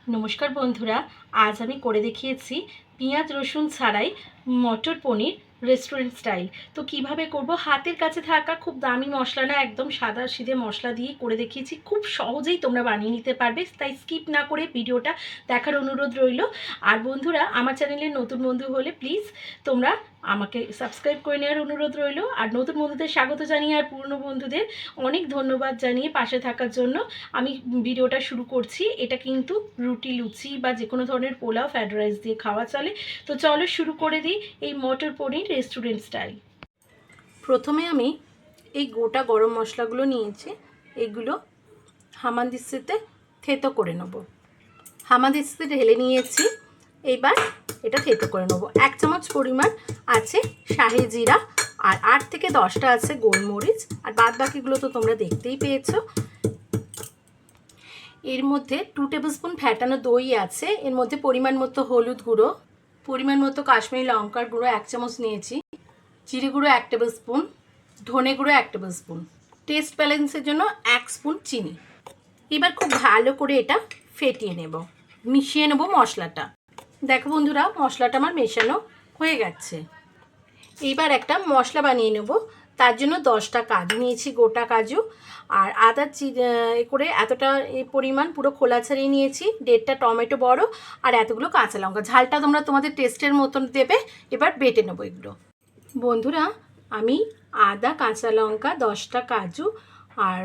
নমস্কার বন্ধুরা, আজ আমি করে দেখিয়েছি পেঁয়াজ রসুন ছাড়াই মটর পনির রেস্টুরেন্ট স্টাইল। তো কিভাবে করব, হাতের কাছে থাকা খুব দামি মশলা না, একদম সাদা সিধে মশলা দিয়ে করে দেখিয়েছি। খুব সহজেই তোমরা বানিয়ে নিতে পারবে, তাই স্কিপ না করে ভিডিওটা দেখার অনুরোধ রইল। আর বন্ধুরা, আমার চ্যানেলে নতুন বন্ধু হলে প্লিজ তোমরা আমাকে সাবস্ক্রাইব করে নেওয়ার অনুরোধ রইল। আর নতুন বন্ধুদের স্বাগত জানিয়ে আর পুরনো বন্ধুদের অনেক ধন্যবাদ জানিয়ে পাশে থাকার জন্য আমি ভিডিওটা শুরু করছি। এটা কিন্তু রুটি, লুচি বা যে কোনো ধরনের পোলাও, ফ্রাইড রাইস দিয়ে খাওয়া চলে। তো চলো শুরু করে দিই এই মটর পনির রেস্টুরেন্ট স্টাইল। প্রথমে আমি এই গোটা গরম মশলাগুলো নিয়েছি, এগুলো হামানদিস্তাতে থেতো করে নেব। হামানদিস্তাতে ঢেলে নিয়েছি, এইবার এটা থেতো করে নেব। 1 চামচ পরিমাণ আছে শাহি জিরা, আর 8 থেকে 10টা আছে গোলমরিচ, আর বাদ বাকিগুলো তো তোমরা দেখতেই পেয়েছো। এর মধ্যে 2 টেবিল স্পুন ফ্যাটানো দই আছে, এর মধ্যে পরিমাণ মতো হলুদ গুঁড়ো, পরিমাণ মতো কাশ্মীরি লঙ্কার গুঁড়ো 1 চামচ নিয়েছি, জিরে গুঁড়ো 1 টেবিল স্পুন, ধনে গুঁড়ো 1 টেবিল স্পুন, টেস্ট ব্যালেন্সের জন্য 1 স্পুন চিনি। এবার খুব ভালো করে এটা ফেটিয়ে নেব, মিশিয়ে নেব মশলাটা। দেখো বন্ধুরা, মশলাটা আমার মেশানো হয়ে গেছে। এইবার একটা মশলা বানিয়ে নেব। তার জন্য 10টা কাজু নিয়েছি, গোটা কাজু, আর আদা করে এতটা এই পরিমাণ পুরো খোলা ছাড়িয়ে নিয়েছি, 1.5টা টমেটো বড়, আর এতগুলো কাঁচা লঙ্কা। ঝালটা তোমরা তোমাদের টেস্টের মতন দেবে। এবার বেটে নেবো এগুলো। বন্ধুরা, আমি আদা, কাঁচা লঙ্কা, 10টা কাজু, আর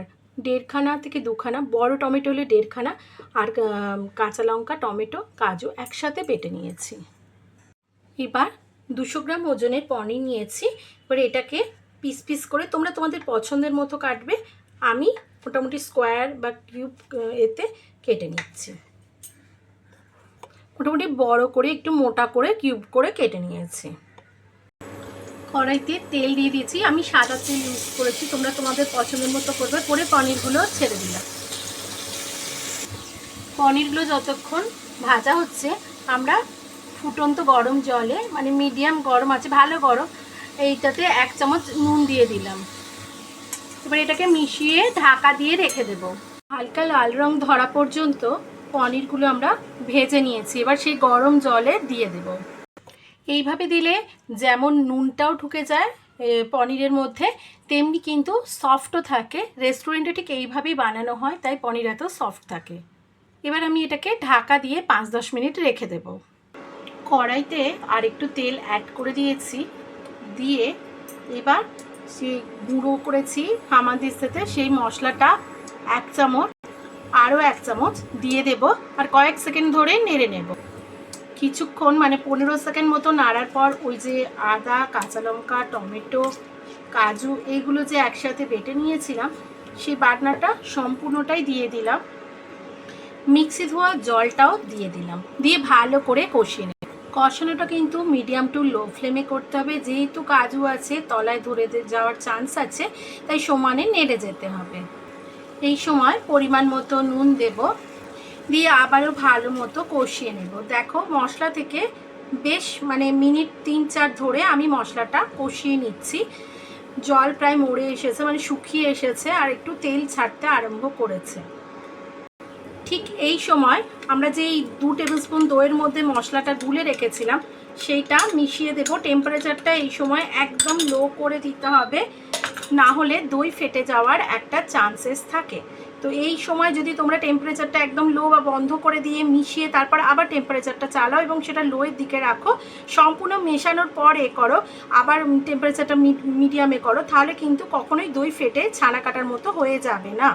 1.5খানা থেকে 2খানা বড় টমেটো হলে 1.5খানা, আর কাঁচা লঙ্কা, টমেটো, কাজু একসাথে বেটে নিয়েছি। এবার 200 গ্রাম ওজনের পনির নিয়েছি। এবার এটাকে পিস পিস করে তোমরা তোমাদের পছন্দের মতো কাটবে। আমি মোটামুটি স্কোয়ার বা কিউব এতে কেটে নিচ্ছি। মোটামুটি বড় করে, একটু মোটা করে কিউব করে কেটে নিয়েছি। কড়াইতে তেল দিয়ে দিয়েছি, আমি সাদা তেল ইউজ করেছি, তোমরা তোমাদের পছন্দের মতো করবে। করে পনিরগুলো ছেড়ে দিলাম। পনিরগুলো যতক্ষণ ভাজা হচ্ছে, আমরা ফুটন্ত গরম জলে, মানে মিডিয়াম গরম আছে, ভালো গরম, এইটাতে 1 চামচ নুন দিয়ে দিলাম। এবার এটাকে মিশিয়ে ঢাকা দিয়ে রেখে দেব। হালকা লাল রং ধরা পর্যন্ত পনিরগুলো আমরা ভেজে নিয়েছি। এবার সেই গরম জলে দিয়ে দেব। এইভাবে দিলে যেমন নুনটাও ঢুকে যায় পনিরের মধ্যে, তেমনি কিন্তু সফটও থাকে। রেস্টুরেন্টে ঠিক এইভাবেই বানানো হয়, তাই পনির এত সফট থাকে। এবার আমি এটাকে ঢাকা দিয়ে 5-10 মিনিট রেখে দেব। কড়াইতে আর একটু তেল অ্যাড করে দিয়েছি, দিয়ে এবার সেই গুঁড়ো করেছি হামানদিস্তাতে সেই মশলাটা 1 চামচ, আরও 1 চামচ দিয়ে দেব, আর কয়েক সেকেন্ড ধরে নেড়ে নেব। কিছুক্ষণ, মানে 15 সেকেন্ড মতো নাড়ার পর ওই যে আদা, কাঁচা লঙ্কা, টমেটো, কাজু এইগুলো যে একসাথে বেটে নিয়েছিলাম, সেই বাটনাটা সম্পূর্ণটাই দিয়ে দিলাম। মিক্সি ধোয়া জলটাও দিয়ে দিলাম, দিয়ে ভালো করে কষিয়ে নেব। কষানোটা কিন্তু মিডিয়াম টু লো ফ্লেমে করতে হবে, যেহেতু কাজু আছে তলায় ধরে যাওয়ার চান্স আছে, তাই সমানে নেড়ে যেতে হবে। এই সময় পরিমাণ মতো নুন দেব, দিয়ে আবারও ভালো মতো কষিয়ে নেব। দেখো মশলা থেকে বেশ, মানে মিনিট 3-4 ধরে আমি মশলাটা কষিয়ে নিচ্ছি। জল প্রায় মরে এসেছে, মানে শুকিয়ে এসেছে, আর একটু তেল ছাড়তে আরম্ভ করেছে। ঠিক এই সময় আমরা যে এই 2 টেবিল স্পুন দইয়ের মধ্যে মশলাটা গুলে রেখেছিলাম, সেইটা মিশিয়ে দেব। টেম্পারেচারটা এই সময় একদম লো করে দিতে হবে, না হলে দই ফেটে যাওয়ার একটা চান্সেস থাকে। তো এই সময় যদি তোমরা টেম্পারেচারটা একদম লো বা বন্ধ করে দিয়ে মিশিয়ে তারপর আবার টেম্পারেচারটা চালাও এবং সেটা লোয়ের দিকে রাখো, সম্পূর্ণ মেশানোর পর করো, আবার টেম্পারেচারটা মিডিয়ামে করো, তাহলে কিন্তু কখনোই দই ফেটে ছানা কাটার মতো হয়ে যাবে না।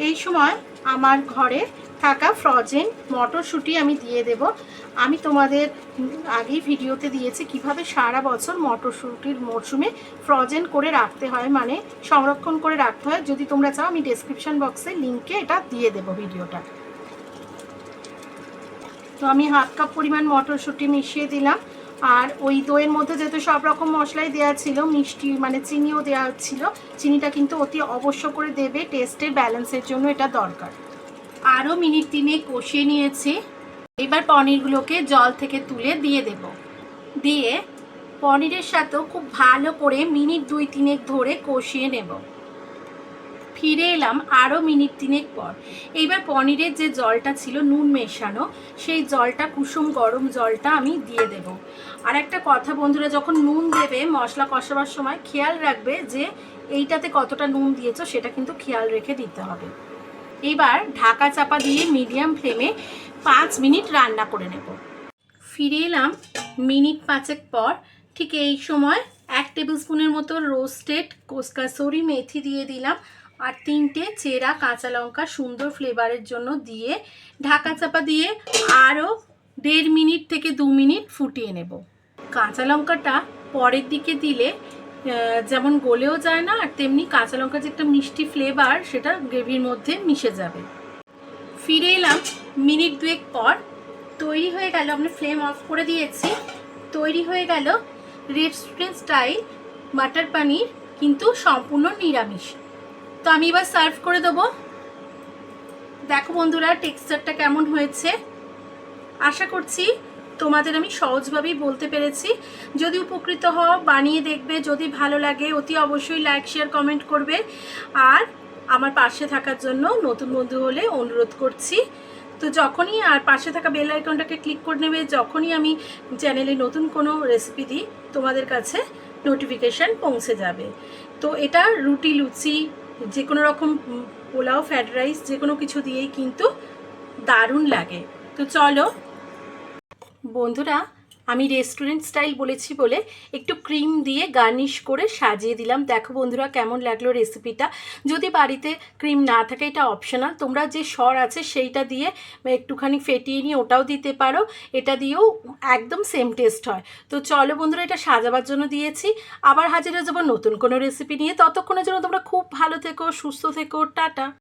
এই সময় আমার ঘরে থাকা ফ্রোজেন মটরশুঁটি আমি দিয়ে দেব। আমি তোমাদের আগেই ভিডিওতে দিয়েছি কিভাবে সারা বছর মটরশুঁটির মরশুমে ফ্রোজেন করে রাখতে হয়, মানে সংরক্ষণ করে রাখতে হয়। যদি তোমরা চাও আমি ডেসক্রিপশন বক্সে লিঙ্কে এটা দিয়ে দেব ভিডিওটা। তো আমি 1/2 কাপ পরিমাণ মটরশুঁটি মিশিয়ে দিলাম। আর ওই দইয়ের মধ্যে যেহেতু সব রকম মশলাই দেওয়া ছিল, মিষ্টি মানে চিনিও দেওয়া ছিল, চিনিটা কিন্তু অতি অবশ্য করে দেবে, টেস্টের ব্যালেন্সের জন্য এটা দরকার। আরও মিনিট 3 কষিয়ে নিয়েছি। এবার পনিরগুলোকে জল থেকে তুলে দিয়ে দেব, দিয়ে পনিরের সাথেও খুব ভালো করে মিনিট 2-3 ধরে কষিয়ে নেব। ফিরে এলাম আরও মিনিট 3 পর। এইবার পনিরের যে জলটা ছিল নুন মেশানো, সেই জলটা কুসুম গরম জলটা আমি দিয়ে দেব। আর একটা কথা বন্ধুরা, যখন নুন দেবে মশলা কষাবার সময় খেয়াল রাখবে যে এইটাতে কতটা নুন দিয়েছো, সেটা কিন্তু খেয়াল রেখে দিতে হবে। এবার ঢাকা চাপা দিয়ে মিডিয়াম ফ্লেমে 5 মিনিট রান্না করে নেব। ফিরে এলাম মিনিট 5 পর। ঠিক এই সময় 1 টেবিল স্পুনের মতো রোস্টেড কাসুরি মেথি দিয়ে দিলাম, আর 3টে চেরা কাঁচা লঙ্কা সুন্দর ফ্লেভারের জন্য দিয়ে ঢাকা চাপা দিয়ে আরও 1.5 মিনিট থেকে 2 মিনিট ফুটিয়ে নেব। কাঁচা লঙ্কাটা পরের দিকে দিলে যেমন গলেও যায় না, আর তেমনি কাঁচা লঙ্কার যে একটা মিষ্টি ফ্লেভার সেটা গ্রেভির মধ্যে মিশে যাবে। ফিরে এলাম মিনিট 2 পর। তৈরি হয়ে গেল, আমরা ফ্লেম অফ করে দিয়েছি। তৈরি হয়ে গেল রেস্টুরেন্ট স্টাইল মাটার পনির, কিন্তু সম্পূর্ণ নিরামিষ। তো আমি এবার সার্ভ করে দেবো। দেখো বন্ধুরা টেক্সচারটা কেমন হয়েছে। আশা করছি তোমাদের আমি সহজভাবেই বলতে পেরেছি। যদি উপকৃত হও বানিয়ে দেখবে, যদি ভালো লাগে অতি অবশ্যই লাইক শেয়ার কমেন্ট করবে, আর আমার পাশে থাকার জন্য নতুন বন্ধু হলে অনুরোধ করছি। তো যখনই আর পাশে থাকা বেল আইকনটাকে ক্লিক করে নেবে, যখনই আমি চ্যানেলে নতুন কোনো রেসিপি দিই তোমাদের কাছে নোটিফিকেশান পৌঁছে যাবে। তো এটা রুটি, লুচি, যে কোনো রকম পোলাও, ফ্রাইড রাইস যে কোনো কিছু দিয়েই কিন্তু দারুণ লাগে। তো চলো বন্ধুরা, আমি রেস্টুরেন্ট স্টাইল বলেছি বলে একটু ক্রিম দিয়ে গার্নিশ করে সাজিয়ে দিলাম। দেখো বন্ধুরা কেমন লাগলো রেসিপিটা। যদি বাড়িতে ক্রিম না থাকে এটা অপশনাল, তোমরা যে সর আছে সেইটা দিয়ে একটুখানি ফেটিয়ে নিয়ে ওটাও দিতে পারো, এটা দিয়েও একদম সেম টেস্ট হয়। তো চলো বন্ধুরা, এটা সাজাবার জন্য দিয়েছি। আবার হাজির হয়ে যাবো নতুন কোনো রেসিপি নিয়ে। ততক্ষণের জন্য তোমরা খুব ভালো থেকো, সুস্থ থেকো, টাটা।